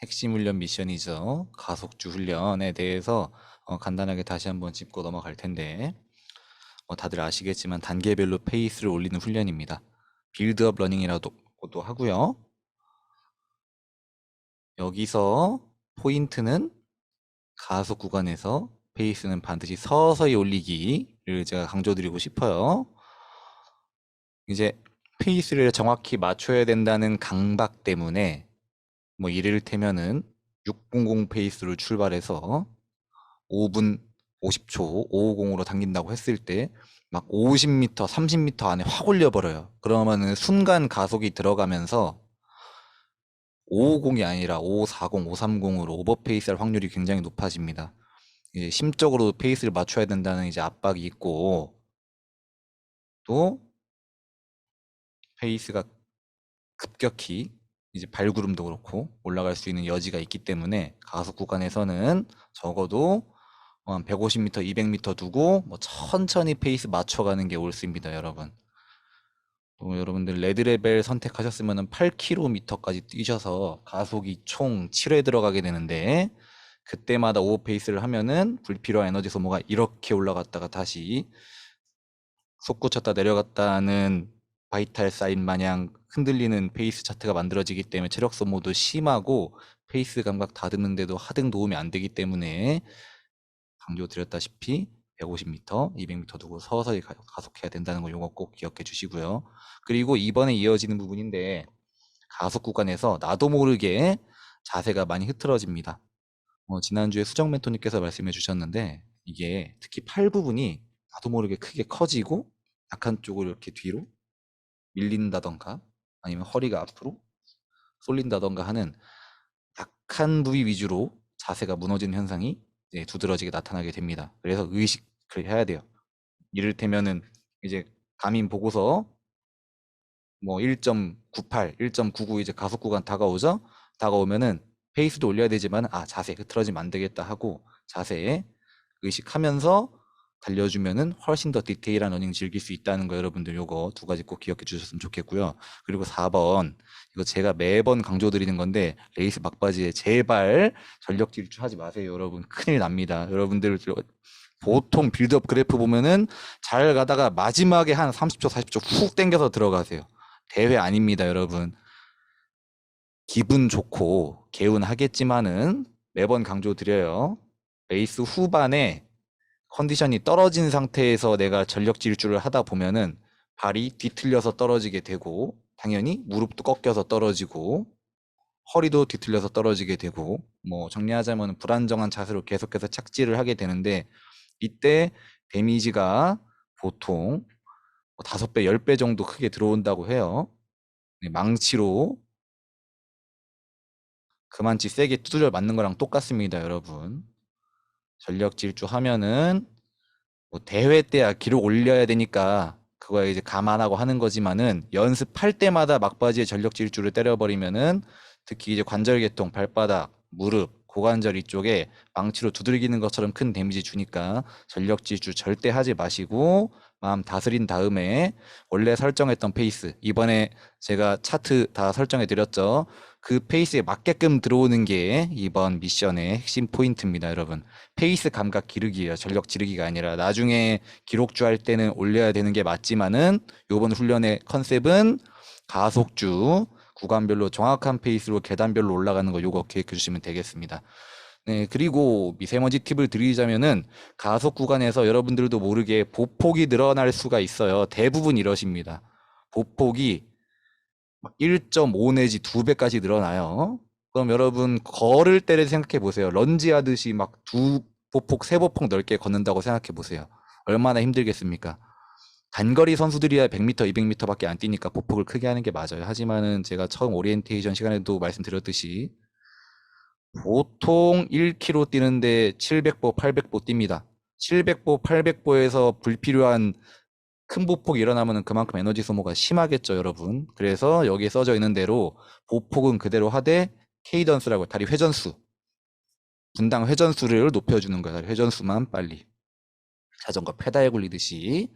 핵심 훈련 미션이죠. 가속주 훈련에 대해서 간단하게 다시 한번 짚고 넘어갈 텐데 다들 아시겠지만 단계별로 페이스를 올리는 훈련입니다. 빌드업 러닝이라고도 하고요. 여기서 포인트는 가속 구간에서 페이스는 반드시 서서히 올리기를 제가 강조드리고 싶어요. 이제 페이스를 정확히 맞춰야 된다는 강박 때문에 뭐 이를테면은 600 페이스로 출발해서 5분 50초 550으로 당긴다고 했을 때 막 50m, 30m 안에 확 올려버려요. 그러면은 순간 가속이 들어가면서 550이 아니라 540, 530으로 오버페이스 할 확률이 굉장히 높아집니다. 이제 심적으로 페이스를 맞춰야 된다는 이제 압박이 있고 또 페이스가 급격히 이제 발구름도 그렇고 올라갈 수 있는 여지가 있기 때문에 가속 구간에서는 적어도 한 150m, 200m 두고 뭐 천천히 페이스 맞춰가는 게 옳습니다, 여러분. 또 여러분들 레드레벨 선택하셨으면 8km까지 뛰셔서 가속이 총 7회 들어가게 되는데 그때마다 오버페이스를 하면은 불필요한 에너지 소모가 이렇게 올라갔다가 다시 솟구쳤다 내려갔다는 바이탈 사인 마냥 흔들리는 페이스 차트가 만들어지기 때문에 체력 소모도 심하고 페이스 감각 다듬는데도 하등 도움이 안 되기 때문에 강조드렸다시피 150m, 200m 두고 서서히 가속해야 된다는 거 요거 꼭 기억해 주시고요. 그리고 이번에 이어지는 부분인데 가속 구간에서 나도 모르게 자세가 많이 흐트러집니다. 지난주에 수정 멘토님께서 말씀해 주셨는데 이게 특히 팔 부분이 나도 모르게 크게 커지고 약한 쪽으로 이렇게 뒤로 밀린다던가 아니면 허리가 앞으로 쏠린다던가 하는 약한 부위 위주로 자세가 무너지는 현상이 이제 두드러지게 나타나게 됩니다. 그래서 의식을 해야 돼요. 이를테면은 이제 가민 보고서 뭐 1.98, 1.99 이제 가속 구간 다가오죠? 다가오면은 페이스도 올려야 되지만 자세 흐트러지면 안 되겠다 하고 자세에 의식하면서 달려주면은 훨씬 더 디테일한 러닝 즐길 수 있다는 거 여러분들 요거 두 가지 꼭 기억해 주셨으면 좋겠고요. 그리고 4번 이거 제가 매번 강조드리는 건데 레이스 막바지에 제발 전력 질주하지 마세요, 여러분. 큰일 납니다. 여러분들 보통 빌드업 그래프 보면은 잘 가다가 마지막에 한 30초, 40초 훅 당겨서 들어가세요. 대회 아닙니다, 여러분. 기분 좋고 개운하겠지만은 매번 강조드려요. 레이스 후반에 컨디션이 떨어진 상태에서 내가 전력 질주를 하다 보면은 발이 뒤틀려서 떨어지게 되고 당연히 무릎도 꺾여서 떨어지고 허리도 뒤틀려서 떨어지게 되고 뭐 정리하자면 불안정한 자세로 계속해서 착지를 하게 되는데 이때 데미지가 보통 5배, 10배 정도 크게 들어온다고 해요. 망치로 그만치 세게 두드려 맞는 거랑 똑같습니다, 여러분. 전력 질주하면은 뭐 대회 때야 기록 올려야 되니까 그거에 이제 감안하고 하는 거지만은 연습할 때마다 막바지에 전력 질주를 때려버리면은 특히 이제 관절계통, 발바닥, 무릎, 고관절 이쪽에 망치로 두들기는 것처럼 큰 데미지 주니까 전력 질주 절대 하지 마시고 마음 다스린 다음에 원래 설정했던 페이스 이번에 제가 차트 다 설정해 드렸죠. 그 페이스에 맞게끔 들어오는 게 이번 미션의 핵심 포인트입니다, 여러분. 페이스 감각 기르기예요. 전력 지르기가 아니라 나중에 기록주 할 때는 올려야 되는 게 맞지만은 요번 훈련의 컨셉은 가속주 구간별로 정확한 페이스로 계단별로 올라가는 거 요거 기억해 주시면 되겠습니다. 네, 그리고 미세먼지 팁을 드리자면은 가속 구간에서 여러분들도 모르게 보폭이 늘어날 수가 있어요. 대부분 이러십니다. 보폭이 1.5 내지 2배까지 늘어나요. 그럼 여러분 걸을 때를 생각해 보세요. 런지 하듯이 막 두 보폭, 세 보폭 넓게 걷는다고 생각해 보세요. 얼마나 힘들겠습니까? 단거리 선수들이야 100m, 200m밖에 안 뛰니까 보폭을 크게 하는 게 맞아요. 하지만은 제가 처음 오리엔테이션 시간에도 말씀드렸듯이 보통 1km 뛰는데 700보, 800보 뜁니다. 700보, 800보에서 불필요한 큰 보폭이 일어나면 그만큼 에너지 소모가 심하겠죠, 여러분. 그래서 여기에 써져 있는 대로 보폭은 그대로 하되 케이던스라고 다리 회전수, 분당 회전수를 높여주는 거야. 다리 회전수만 빨리. 자전거 페달 굴리듯이.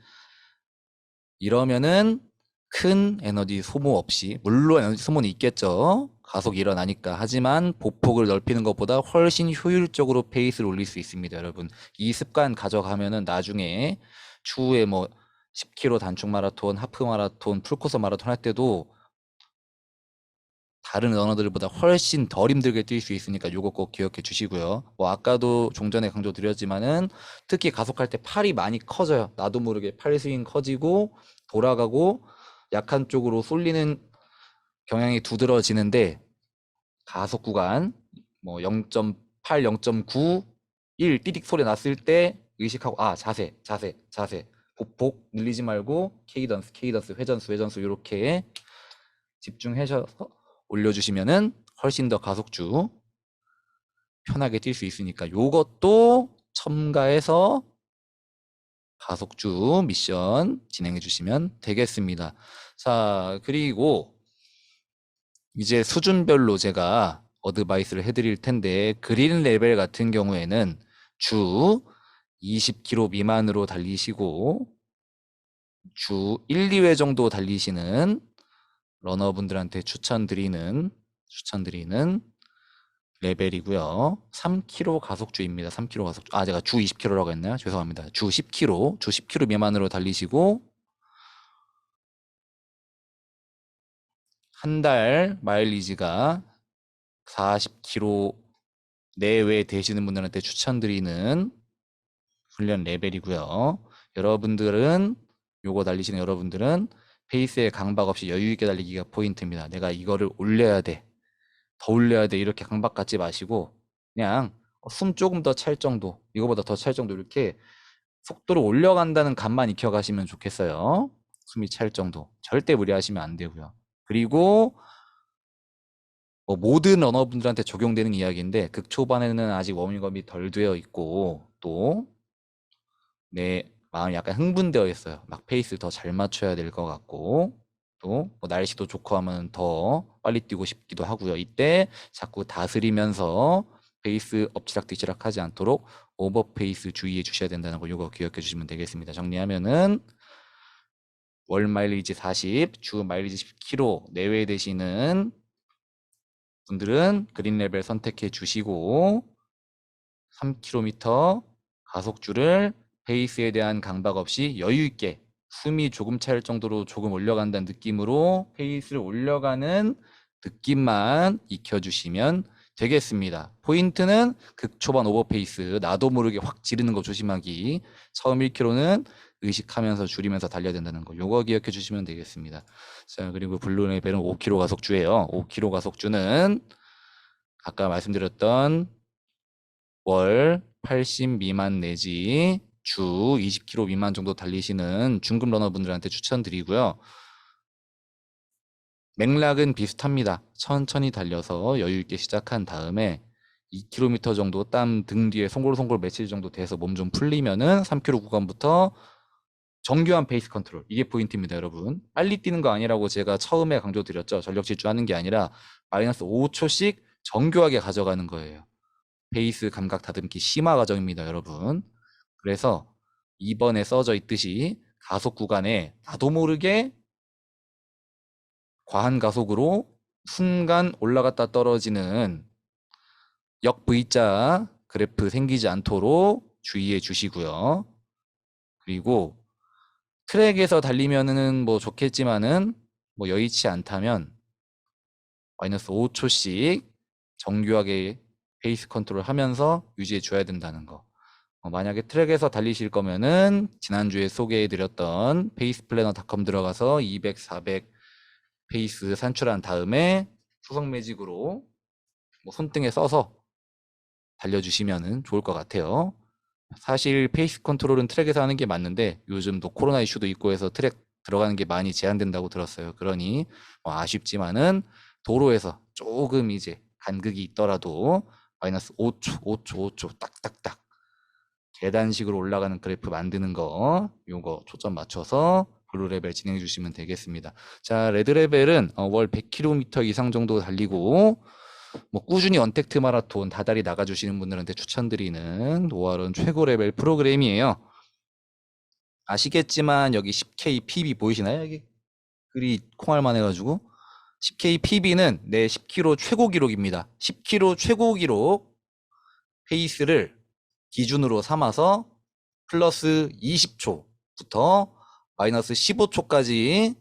이러면은 큰 에너지 소모 없이, 물론 에너지 소모는 있겠죠. 가속이 일어나니까. 하지만 보폭을 넓히는 것보다 훨씬 효율적으로 페이스를 올릴 수 있습니다, 여러분. 이 습관 가져가면은 나중에 추후에 뭐 10km 단축 마라톤, 하프 마라톤, 풀코스 마라톤 할 때도 다른 러너들보다 훨씬 덜 힘들게 뛸 수 있으니까 요거 꼭 기억해 주시고요. 뭐 아까도 종전에 강조드렸지만은 특히 가속할 때 팔이 많이 커져요. 나도 모르게 팔 스윙 커지고 돌아가고 약한 쪽으로 쏠리는 경향이 두드러지는데 가속 구간 뭐 0.8, 0.9, 1 띠릭 소리 났을 때 의식하고 자세 보폭 늘리지 말고 케이던스 회전수 이렇게 집중하셔서 올려주시면은 훨씬 더 가속주 편하게 뛸 수 있으니까 요것도 첨가해서 가속주 미션 진행해 주시면 되겠습니다. 자, 그리고 이제 수준별로 제가 어드바이스를 해드릴 텐데 그린 레벨 같은 경우에는 주 20km 미만으로 달리시고 주 1, 2회 정도 달리시는 러너분들한테 추천드리는 레벨이고요. 3km 가속주입니다. 3km 가속주. 아, 제가 주 20km라고 했나요? 죄송합니다. 주 10km 미만으로 달리시고 한 달 마일리지가 40km 내외 되시는 분들한테 추천드리는 훈련 레벨이고요. 여러분들은 요거 달리시는 여러분들은 페이스에 강박 없이 여유 있게 달리기가 포인트입니다. 내가 이거를 올려야 돼. 더 올려야 돼. 이렇게 강박 갖지 마시고 그냥 숨 조금 더 찰 정도, 이거보다 더 찰 정도 이렇게 속도를 올려간다는 감만 익혀가시면 좋겠어요. 숨이 찰 정도. 절대 무리하시면 안 되고요. 그리고 뭐 모든 러너분들한테 적용되는 이야기인데 극 초반에는 아직 워밍업이 덜 되어 있고 또 내 마음이 약간 흥분되어 있어요. 막 페이스 더 잘 맞춰야 될 것 같고 또 뭐 날씨도 좋고 하면 더 빨리 뛰고 싶기도 하고요. 이때 자꾸 다스리면서 페이스 엎치락뒤치락 하지 않도록 오버 페이스 주의해 주셔야 된다는 거 이거 기억해 주시면 되겠습니다. 정리하면은 월 마일리지 40, 주 마일리지 10km 내외 되시는 분들은 그린 레벨 선택해 주시고 3km 가속주를 페이스에 대한 강박 없이 여유 있게 숨이 조금 찰 정도로 조금 올려간다는 느낌으로 페이스를 올려가는 느낌만 익혀주시면 되겠습니다. 포인트는 극초반 오버페이스, 나도 모르게 확 지르는 거 조심하기. 처음 1km는 의식하면서 줄이면서 달려야 된다는 거. 요거 기억해 주시면 되겠습니다. 자, 그리고 블루레벨은 5km 가속주예요. 5km 가속주는 아까 말씀드렸던 월 80 미만 내지 주 20km 미만 정도 달리시는 중급 러너분들한테 추천드리고요. 맥락은 비슷합니다. 천천히 달려서 여유 있게 시작한 다음에 2km 정도 땀 등 뒤에 송골송골 며칠 정도 돼서 몸 좀 풀리면은 3km 구간부터 정교한 페이스 컨트롤. 이게 포인트입니다, 여러분. 빨리 뛰는 거 아니라고 제가 처음에 강조드렸죠. 전력 질주하는 게 아니라 마이너스 5초씩 정교하게 가져가는 거예요. 페이스 감각 다듬기 심화 과정입니다, 여러분. 그래서 2번에 써져 있듯이 가속 구간에 나도 모르게 과한 가속으로 순간 올라갔다 떨어지는 역 V자 그래프 생기지 않도록 주의해 주시고요. 그리고 트랙에서 달리면은 뭐 좋겠지만은 뭐 여의치 않다면 마이너스 5초씩 정교하게 페이스 컨트롤 하면서 유지해 줘야 된다는 거. 만약에 트랙에서 달리실 거면은 지난주에 소개해드렸던 페이스플래너닷컴 들어가서 200, 400 페이스 산출한 다음에 수성 매직으로 뭐 손등에 써서 달려주시면 좋을 것 같아요. 사실 페이스 컨트롤은 트랙에서 하는 게 맞는데 요즘도 코로나 이슈도 있고 해서 트랙 들어가는 게 많이 제한된다고 들었어요. 그러니 아쉽지만은 도로에서 조금 이제 간극이 있더라도 마이너스 5초 딱딱딱 계단식으로 올라가는 그래프 만드는 거 요거 초점 맞춰서 블루 레벨 진행해 주시면 되겠습니다. 자, 레드 레벨은 월 100km 이상 정도 달리고 뭐 꾸준히 언택트 마라톤 다달이 나가주시는 분들한테 추천드리는 5월은 최고 레벨 프로그램이에요. 아시겠지만 여기 10K PB 보이시나요? 여기 글이 콩알만 해가지고 10K PB는 내 10km 최고 기록입니다. 10km 최고 기록 페이스를 기준으로 삼아서 플러스 20초부터 마이너스 15초까지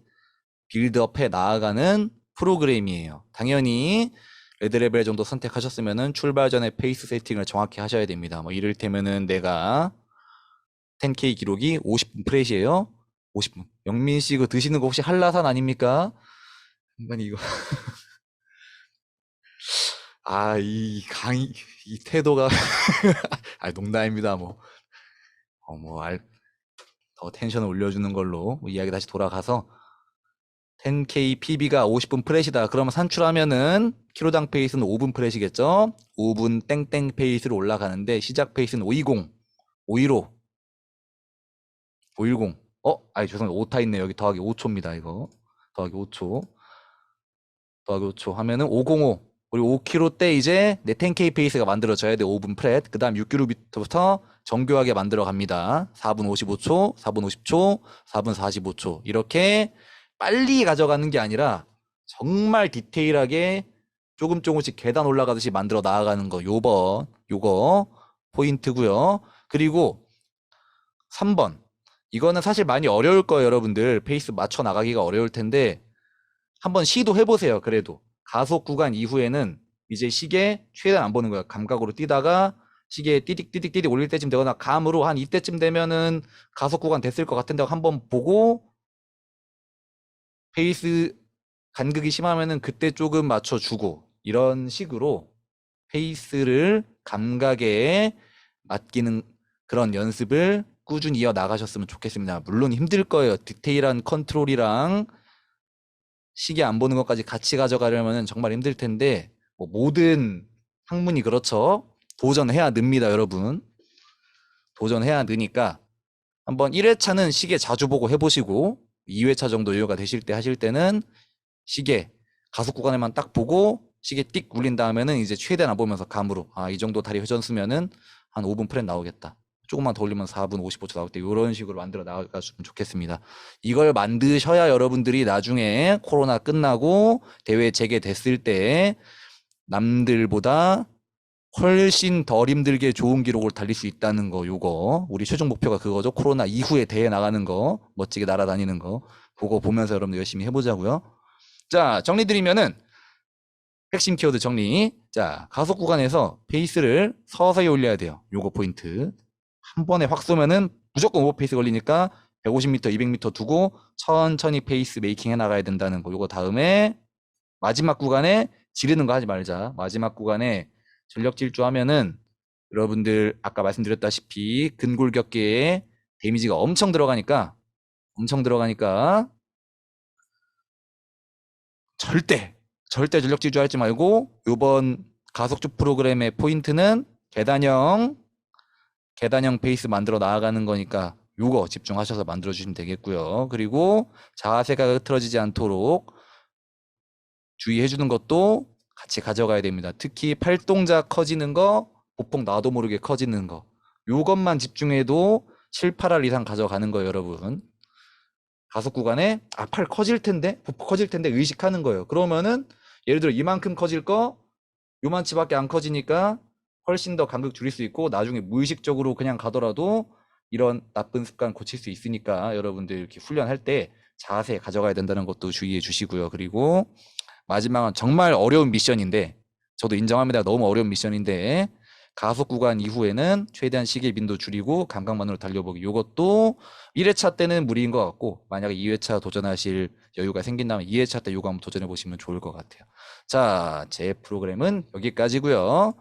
빌드업해 나아가는 프로그램이에요. 당연히 레드레벨 정도 선택하셨으면은 출발 전에 페이스 세팅을 정확히 하셔야 됩니다. 뭐 이를테면은 내가 10K 기록이 50분 프렛이에요. 50분. 영민 씨 이거 드시는 거 혹시 한라산 아닙니까? 인간이 이거 이 강의 이 태도가 농담입니다. 더 텐션을 올려주는 걸로 이야기 다시 돌아가서 10K PB가 50분 프렛이다. 그러면 산출하면은 킬로당 페이스는 5분 프렛이겠죠? 5분 땡땡 페이스로 올라가는데 시작 페이스는 520, 515, 510. 죄송해요. 오타 있네. 여기 더하기 5초입니다. 이거. 더하기 5초. 더하기 5초 하면은 505. 그리고 5km 때 이제 내 10K 페이스가 만들어져야 돼. 5분 프렛. 그 다음 6km부터 정교하게 만들어 갑니다. 4분 55초, 4분 50초, 4분 45초. 이렇게 빨리 가져가는 게 아니라 정말 디테일하게 조금씩 계단 올라가듯이 만들어 나아가는 거. 요거 포인트고요. 그리고 3번. 이거는 사실 많이 어려울 거예요, 여러분들. 페이스 맞춰 나가기가 어려울 텐데 한번 시도해보세요. 그래도 가속 구간 이후에는 이제 시계 최대한 안 보는 거예요. 감각으로 뛰다가 시계 띠딕 올릴 때쯤 되거나 감으로 한 이때쯤 되면은 가속 구간 됐을 것 같은데 한번 보고 페이스 간극이 심하면은 그때 조금 맞춰주고 이런 식으로 페이스를 감각에 맡기는 그런 연습을 꾸준히 이어 나가셨으면 좋겠습니다. 물론 힘들 거예요. 디테일한 컨트롤이랑 시계 안 보는 것까지 같이 가져가려면 정말 힘들 텐데 모든 학문이 그렇죠. 도전해야 늡니다, 여러분. 도전해야 느니까 한번 1회차는 시계 자주 보고 해보시고 2회차 정도 여유가 되실 때 하실 때는 시계 가속 구간에만 딱 보고 시계 띡 굴린 다음에는 이제 최대한 안 보면서 감으로 이 정도 다리 회전 쓰면은 한 5분 프렛 나오겠다. 조금만 더 올리면 4분 55초 나올 때 이런 식으로 만들어 나가주면 좋겠습니다. 이걸 만드셔야 여러분들이 나중에 코로나 끝나고 대회 재개됐을 때 남들보다 훨씬 덜 힘들게 좋은 기록을 달릴 수 있다는 거. 요거 우리 최종 목표가 그거죠. 코로나 이후에 대회 나가는 거, 멋지게 날아다니는 거, 그거 보면서 여러분들 열심히 해보자고요. 자, 정리 드리면은 핵심 키워드 정리. 자, 가속 구간에서 페이스를 서서히 올려야 돼요. 요거 포인트. 한 번에 확 쏘면은 무조건 오버페이스 걸리니까 150m, 200m 두고 천천히 페이스 메이킹 해 나가야 된다는 거. 요거 다음에 마지막 구간에 지르는 거 하지 말자. 마지막 구간에 전력 질주하면은 여러분들 아까 말씀드렸다시피 근골격계에 데미지가 엄청 들어가니까 절대 전력 질주하지 말고 요번 가속주 프로그램의 포인트는 계단형 페이스 만들어 나아가는 거니까 요거 집중하셔서 만들어 주시면 되겠고요. 그리고 자세가 흐트러지지 않도록 주의해 주는 것도 같이 가져가야 됩니다. 특히 팔동작 커지는 거, 보폭 나도 모르게 커지는 거. 요것만 집중해도 7, 8할 이상 가져가는 거예요, 여러분. 가속 구간에 팔 커질 텐데, 보폭 커질 텐데 의식하는 거예요. 그러면은 예를 들어 이만큼 커질 거 요만치밖에 안 커지니까 훨씬 더 간극 줄일 수 있고 나중에 무의식적으로 그냥 가더라도 이런 나쁜 습관 고칠 수 있으니까 여러분들 이렇게 훈련할 때 자세 가져가야 된다는 것도 주의해 주시고요. 그리고 마지막은 정말 어려운 미션인데 저도 인정합니다. 너무 어려운 미션인데 가속 구간 이후에는 최대한 시계 빈도 줄이고 감각만으로 달려보기. 이것도 1회차 때는 무리인 것 같고 만약에 2회차 도전하실 여유가 생긴다면 2회차 때 이거 한번 도전해 보시면 좋을 것 같아요. 자, 제 프로그램은 여기까지고요.